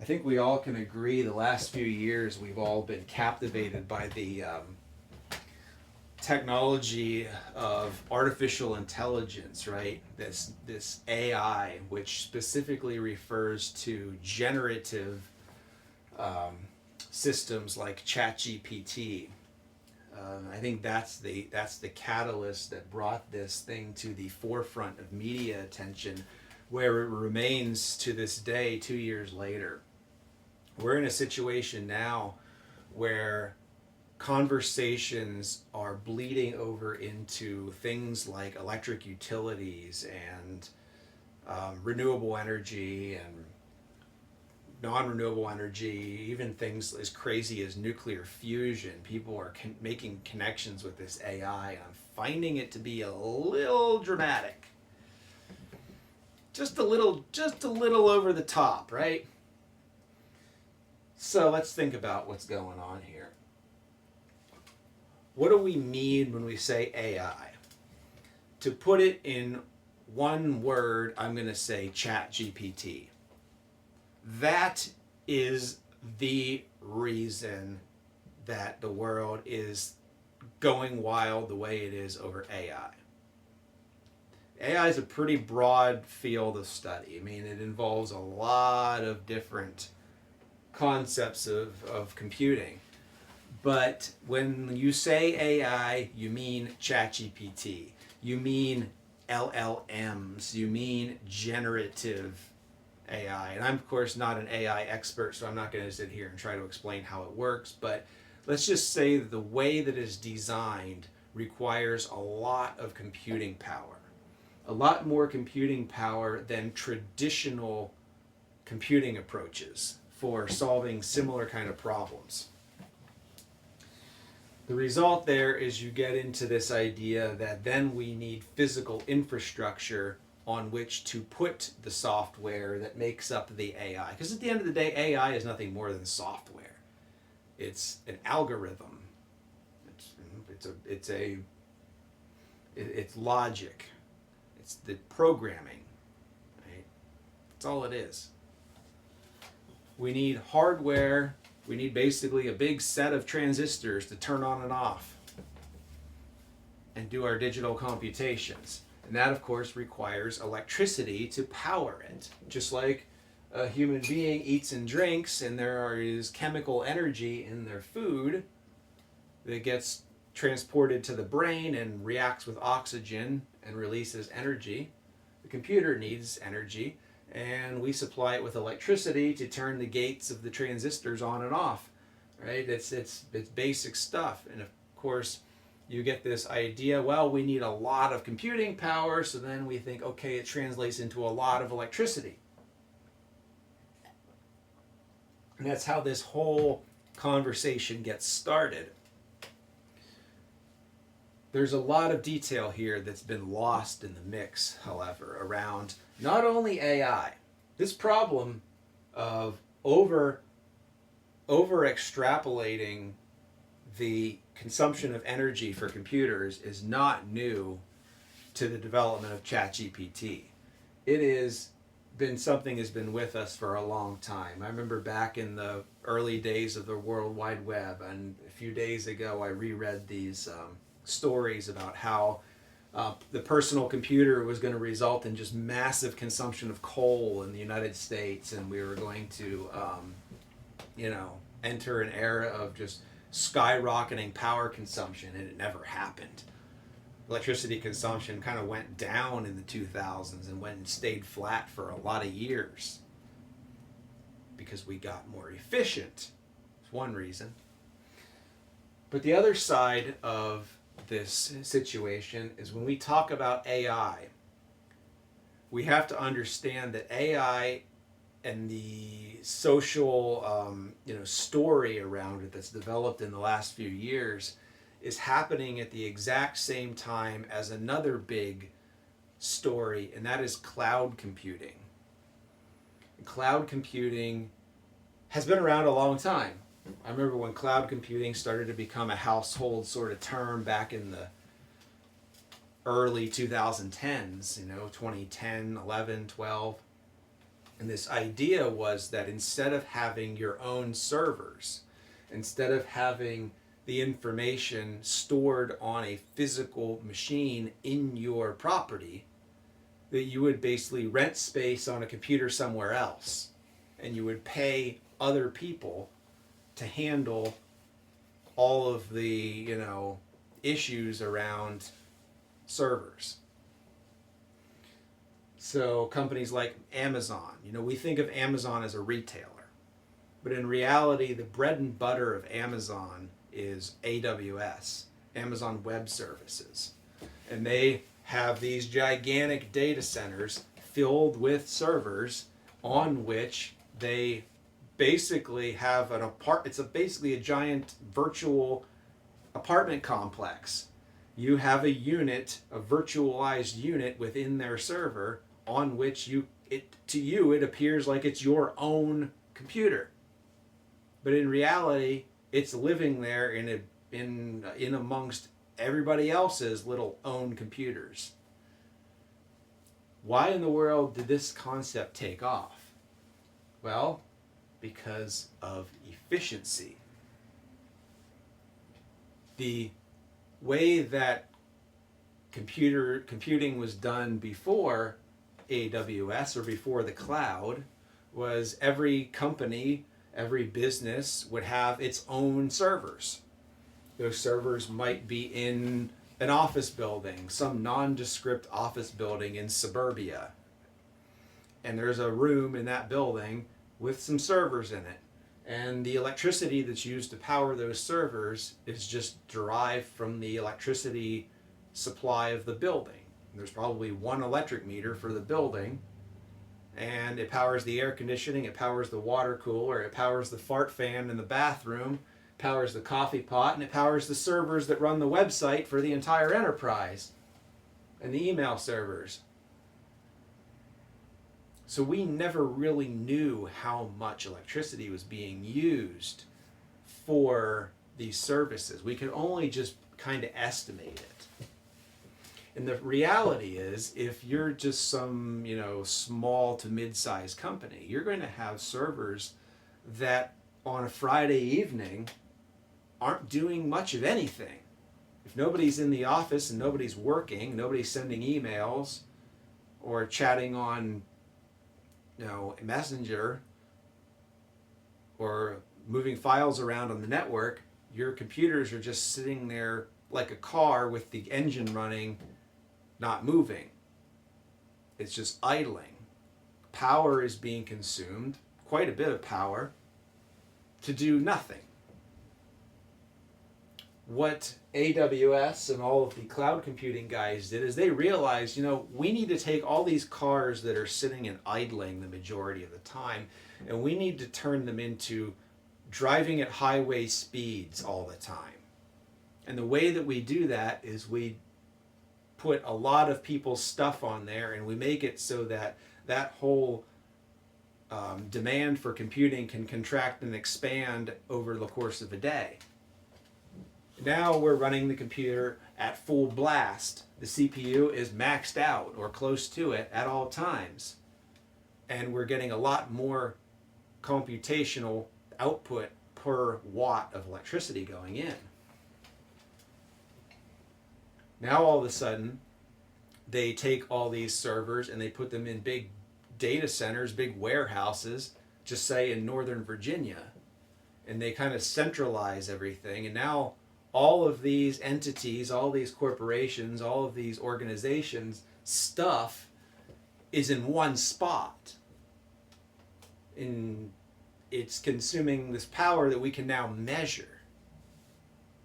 I think we all can agree the last few years we've all been captivated by the technology of artificial intelligence, right? This AI, which specifically refers to generative um, systems like ChatGPT. I think that's the catalyst that brought this thing to the forefront of media attention, where it remains to this day, 2 years later. We're in a situation now where conversations are bleeding over into things like electric utilities and renewable energy and non-renewable energy, even things as crazy as nuclear fusion. People are making connections with this AI, and I'm finding it to be a little dramatic, just a little over the top, right? So let's think about what's going on here. What do we mean when we say AI? To put it in one word, I'm going to say Chat GPT. That is the reason that the world is going wild the way it is over AI. AI is a pretty broad field of study. I mean, it involves a lot of different concepts of computing. But when you say AI, you mean ChatGPT, you mean LLMs, you mean generative AI. And I'm, of course, not an AI expert, so I'm not going to sit here and try to explain how it works. But let's just say that the way that it's designed requires a lot of computing power, a lot more computing power than traditional computing approaches for solving similar kind of problems. The result there is you get into this idea that then we need physical infrastructure on which to put the software that makes up the AI. Because at the end of the day, AI is nothing more than software. It's an algorithm. It's logic. It's the programming. Right? That's all it is. We need hardware. We need basically a big set of transistors to turn on and off and do our digital computations. And that, of course, requires electricity to power it. Just like a human being eats and drinks, and there is chemical energy in their food that gets transported to the brain and reacts with oxygen and releases energy. The computer needs energy, and we supply it with electricity to turn the gates of the transistors on and off. Right? It's basic stuff. And of course, you get this idea, well, we need a lot of computing power, so then we think, okay, it translates into a lot of electricity. And that's how this whole conversation gets started. There's a lot of detail here that's been lost in the mix, however, around not only AI. This problem of over extrapolating the consumption of energy for computers is not new to the development of ChatGPT. It is been something has been with us for a long time. I remember back in the early days of the World Wide Web, and a few days ago I reread these stories about how the personal computer was going to result in just massive consumption of coal in the United States, and we were going to, enter an era of just skyrocketing power consumption, and it never happened. Electricity consumption kind of went down in the 2000s and went and stayed flat for a lot of years because we got more efficient. That's one reason. But the other side of this situation is when we talk about AI, we have to understand that AI and the social story around it that's developed in the last few years is happening at the exact same time as another big story, and that is cloud computing. Cloud computing has been around a long time. I remember when cloud computing started to become a household sort of term back in the early 2010s, 2010, 11, 12. And this idea was that instead of having your own servers, instead of having the information stored on a physical machine in your property, that you would basically rent space on a computer somewhere else, and you would pay other people to handle all of the, issues around servers. So companies like Amazon, we think of Amazon as a retailer, but in reality, the bread and butter of Amazon is AWS, Amazon Web Services. And they have these gigantic data centers filled with servers on which they basically have it's basically a giant virtual apartment complex. You have a unit, a virtualized unit within their server on which it appears like it's your own computer. But in reality, it's living there in amongst everybody else's little own computers. Why in the world did this concept take off? Well, because of efficiency. The way that computing was done before AWS or before the cloud was every company, every business would have its own servers. Those servers might be in an office building, some nondescript office building in suburbia. And there's a room in that building with some servers in it. And the electricity that's used to power those servers is just derived from the electricity supply of the building. There's probably one electric meter for the building, and it powers the air conditioning, it powers the water cooler, it powers the fart fan in the bathroom, it powers the coffee pot, and it powers the servers that run the website for the entire enterprise, and the email servers. So we never really knew how much electricity was being used for these services. We could only just kind of estimate it. And the reality is, if you're just some, small to mid-sized company, you're going to have servers that on a Friday evening aren't doing much of anything. If nobody's in the office and nobody's working, nobody's sending emails or chatting on, Messenger or moving files around on the network, your computers are just sitting there like a car with the engine running, not moving. It's just idling. Power is being consumed, quite a bit of power, to do nothing. What AWS and all of the cloud computing guys did is they realized, we need to take all these cars that are sitting and idling the majority of the time, and we need to turn them into driving at highway speeds all the time. And the way that we do that is we put a lot of people's stuff on there, and we make it so that that whole demand for computing can contract and expand over the course of a day. Now we're running the computer at full blast. The CPU is maxed out or close to it at all times. And we're getting a lot more computational output per watt of electricity going in. Now all of a sudden, they take all these servers and they put them in big data centers, big warehouses, just say in Northern Virginia. And they kind of centralize everything. And now all of these entities, all these corporations, all of these organizations, stuff is in one spot. And it's consuming this power that we can now measure.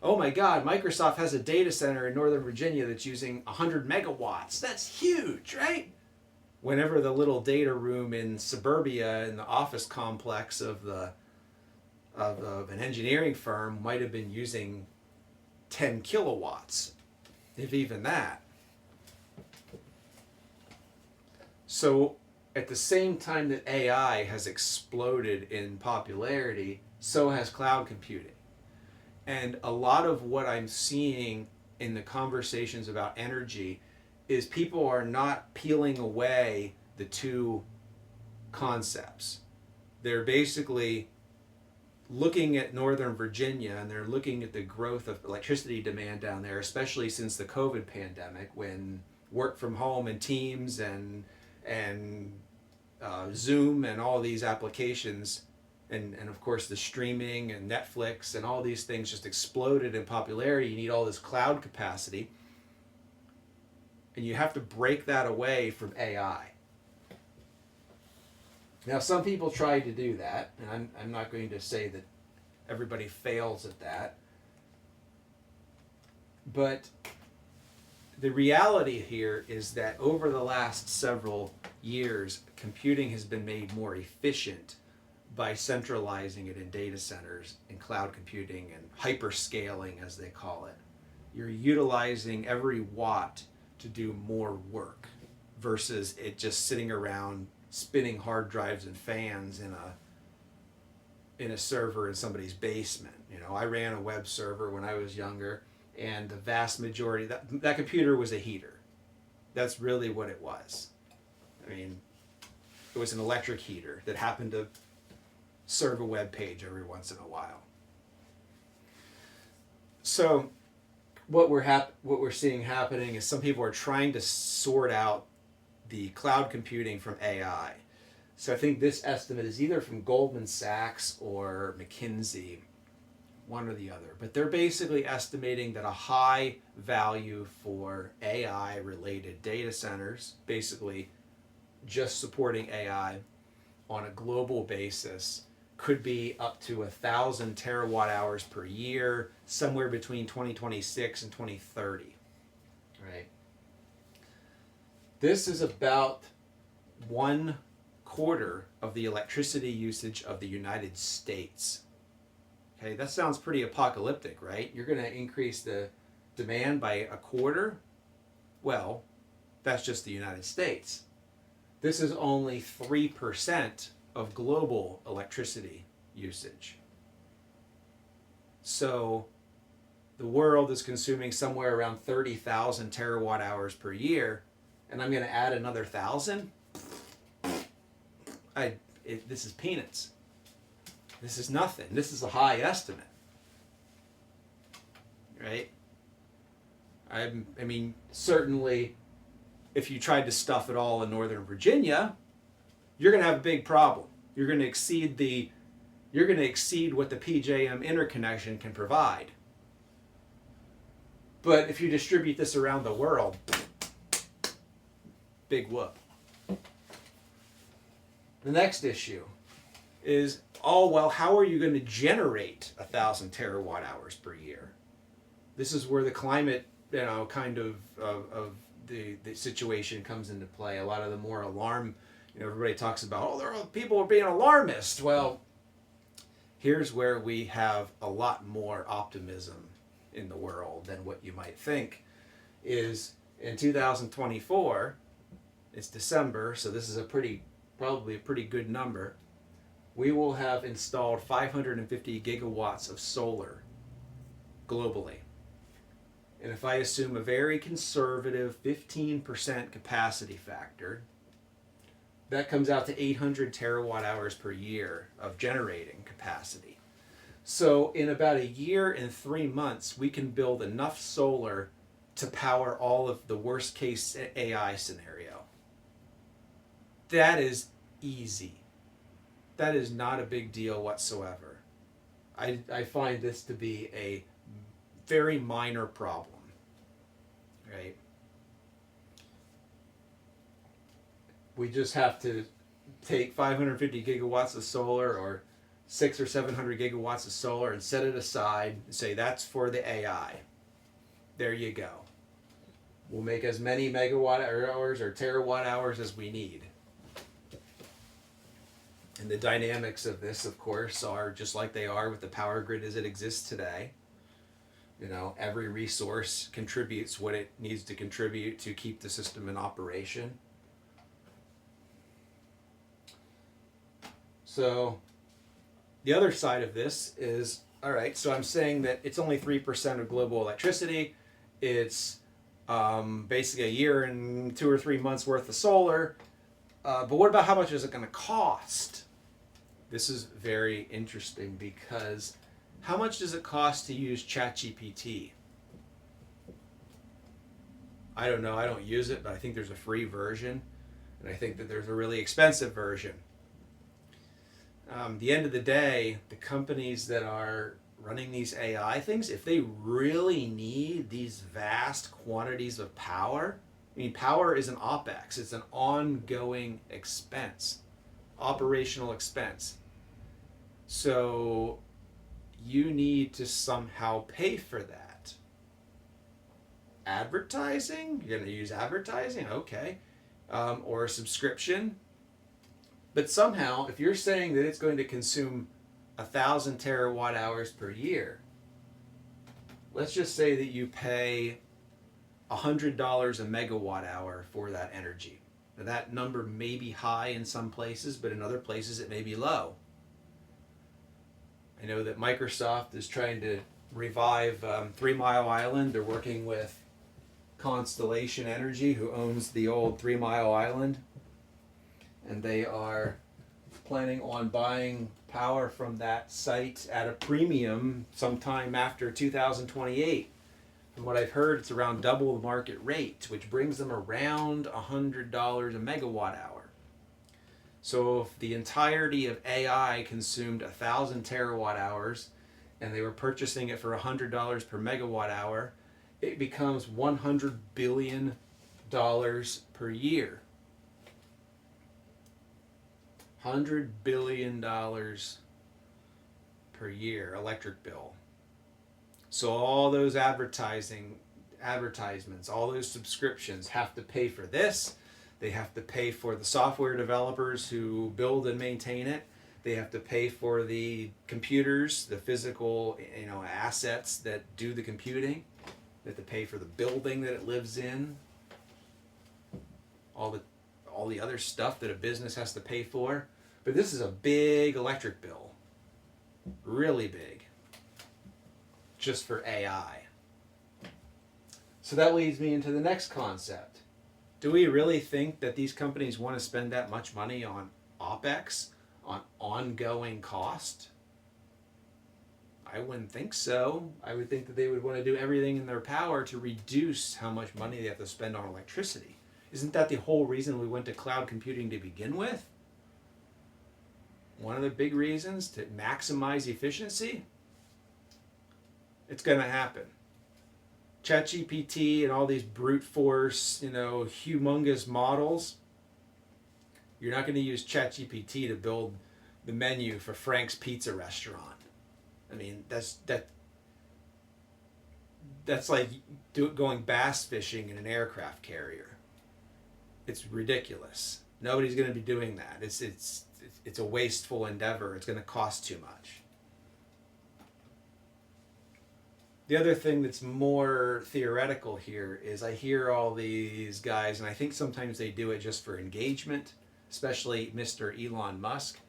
Oh my God, Microsoft has a data center in Northern Virginia that's using 100 megawatts. That's huge, right? Whenever the little data room in suburbia in the office complex of an engineering firm might have been using 10 kilowatts, if even that. So at the same time that AI has exploded in popularity, so has cloud computing. And a lot of what I'm seeing in the conversations about energy is people are not peeling away the two concepts. They're basically looking at Northern Virginia, and they're looking at the growth of electricity demand down there, especially since the COVID pandemic, when work from home and Teams and Zoom and all these applications, and of course the streaming and Netflix and all these things just exploded in popularity. You need all this cloud capacity, and you have to break that away from AI. Now, some people try to do that, and I'm not going to say that everybody fails at that. But the reality here is that over the last several years, computing has been made more efficient by centralizing it in data centers and cloud computing and hyperscaling, as they call it. You're utilizing every watt to do more work versus it just sitting around spinning hard drives and fans in a server in somebody's basement. You know, I ran a web server when I was younger, and the vast majority that computer was a heater. That's really what it was. I mean, it was an electric heater that happened to serve a web page every once in a while. So what we're seeing happening is some people are trying to sort out the cloud computing from AI. So I think this estimate is either from Goldman Sachs or McKinsey, one or the other. But they're basically estimating that a high value for AI related data centers, basically just supporting AI on a global basis, could be up to 1,000 terawatt hours per year, somewhere between 2026 and 2030. Right? This is about 1/4 of the electricity usage of the United States. Okay, that sounds pretty apocalyptic, right? You're going to increase the demand by 1/4? Well, that's just the United States. This is only 3% of global electricity usage. So the world is consuming somewhere around 30,000 terawatt hours per year, and I'm going to add another 1,000? This is peanuts. This is nothing. This is a high estimate. Right? I mean, certainly, if you tried to stuff it all in Northern Virginia, you're going to have a big problem. You're going to exceed what the PJM interconnection can provide. But if you distribute this around the world, big whoop. The next issue is, well, how are you going to generate 1,000 terawatt hours per year? This is where the climate, kind of the situation comes into play. A lot of the more everybody talks about, people are being alarmist. Well, here's where we have a lot more optimism in the world than what you might think. Is in 2024, it's December, so this is probably a pretty good number. We will have installed 550 gigawatts of solar globally. And if I assume a very conservative 15% capacity factor, that comes out to 800 terawatt hours per year of generating capacity. So in about a year and 3 months, we can build enough solar to power all of the worst case AI scenario. That is easy. That is not a big deal whatsoever. I find this to be a very minor problem. Right? We just have to take 550 gigawatts of solar or 600 or 700 gigawatts of solar and set it aside and say that's for the AI. There you go. We'll make as many megawatt hours or terawatt hours as we need. And the dynamics of this, of course, are just like they are with the power grid as it exists today. Every resource contributes what it needs to contribute to keep the system in operation. So the other side of this is, all right, so I'm saying that it's only 3% of global electricity. It's basically a year and 2 or 3 months worth of solar. But what about how much is it going to cost? This is very interesting because how much does it cost to use ChatGPT? I don't know. I don't use it, but I think there's a free version, and I think that there's a really expensive version. The end of the day, the companies that are running these AI things, if they really need these vast quantities of power, I mean, power is an OPEX. It's an ongoing expense, operational expense. So you need to somehow pay for that. Advertising? You're going to use advertising? Okay. Or a subscription. But somehow, if you're saying that it's going to consume 1,000 terawatt hours per year, let's just say that you pay $100 a megawatt hour for that energy. Now, that number may be high in some places, but in other places it may be low. I know that Microsoft is trying to revive 3 Mile Island. They're working with Constellation Energy, who owns the old 3 Mile Island. And they are planning on buying power from that site at a premium sometime after 2028. From what I've heard, it's around double the market rate, which brings them around $100 a megawatt hour. So if the entirety of AI consumed 1,000 terawatt hours and they were purchasing it for $100 per megawatt hour, it becomes $100 billion per year. $100 billion per year electric bill. So all those advertisements, all those subscriptions have to pay for this. They have to pay for the software developers who build and maintain it. They have to pay for the computers, the physical, assets that do the computing. They have to pay for the building that it lives in. All the other stuff that a business has to pay for. But this is a big electric bill. Really big. Just for AI. So that leads me into the next concept. Do we really think that these companies want to spend that much money on OPEX, on ongoing cost? I wouldn't think so. I would think that they would want to do everything in their power to reduce how much money they have to spend on electricity. Isn't that the whole reason we went to cloud computing to begin with? One of the big reasons to maximize efficiency? It's going to happen. ChatGPT and all these brute force, humongous models. You're not going to use ChatGPT to build the menu for Frank's Pizza Restaurant. I mean, that's like going bass fishing in an aircraft carrier. It's ridiculous. Nobody's going to be doing that. It's a wasteful endeavor. It's going to cost too much. The other thing that's more theoretical here is I hear all these guys, and I think sometimes they do it just for engagement, especially Mr. Elon Musk.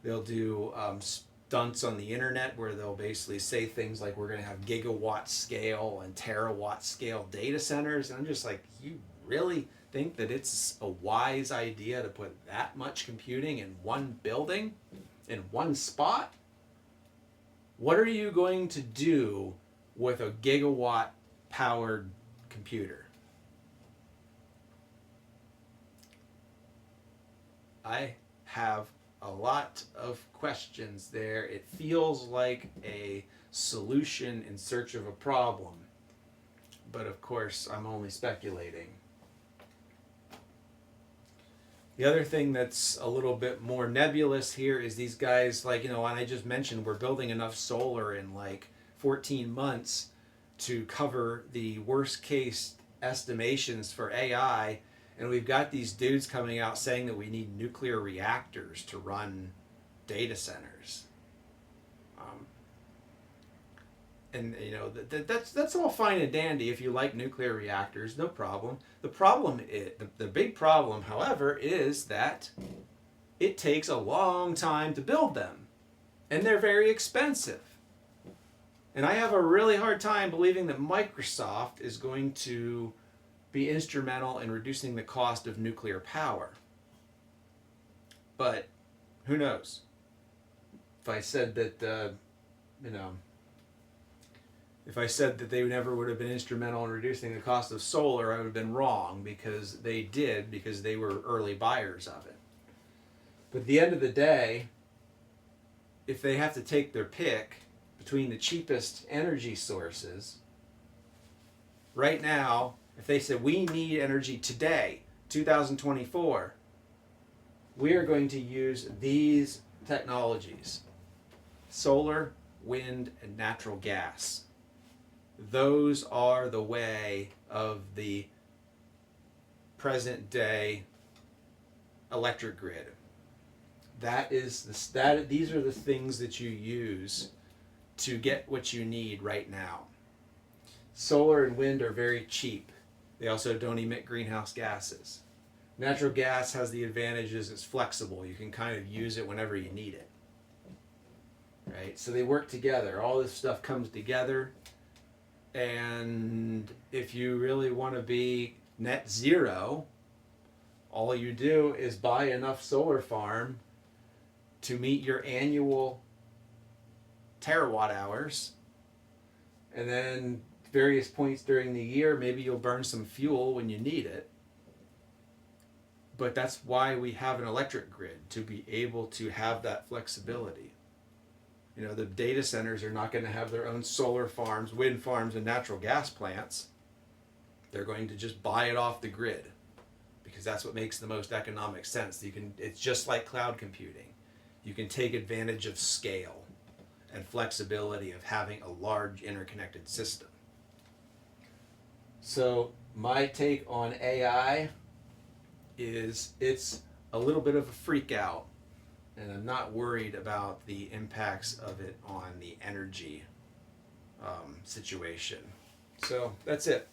They'll do stunts on the internet where they'll basically say things like we're going to have gigawatt scale and terawatt scale data centers. And I'm just like, you really think that it's a wise idea to put that much computing in one building, in one spot? What are you going to do with a gigawatt powered computer? I have a lot of questions there. It feels like a solution in search of a problem. But of course, I'm only speculating. The other thing that's a little bit more nebulous here is these guys, and I just mentioned we're building enough solar in 14 months to cover the worst case estimations for AI, and we've got these dudes coming out saying that we need nuclear reactors to run data centers. That's all fine and dandy if you like nuclear reactors, no problem. The big problem, however, is that it takes a long time to build them, and they're very expensive. And I have a really hard time believing that Microsoft is going to be instrumental in reducing the cost of nuclear power. But who knows? If I said that, you know, if I said that they never would have been instrumental in reducing the cost of solar, I would have been wrong, because they did, because they were early buyers of it. But at the end of the day, if they have to take their pick between the cheapest energy sources, right now, if they said we need energy today, 2024, we are going to use these technologies: solar, wind, and natural gas. Those are the way of the present day electric grid. These are the things that you use to get what you need right now. Solar and wind are very cheap. They also don't emit greenhouse gases. Natural gas has the advantages, it's flexible. You can kind of use it whenever you need it. Right? So they work together. All this stuff comes together. And if you really want to be net zero, all you do is buy enough solar farm to meet your annual terawatt hours, and then various points during the year maybe you'll burn some fuel when you need it. But that's why we have an electric grid, to be able to have that flexibility. You know, the data centers are not going to have their own solar farms, wind farms, and natural gas plants. They're going to just buy it off the grid, because that's what makes the most economic sense. It's just like cloud computing. You can take advantage of scale and flexibility of having a large interconnected system. So my take on AI is it's a little bit of a freak out, and I'm not worried about the impacts of it on the energy situation. So that's it.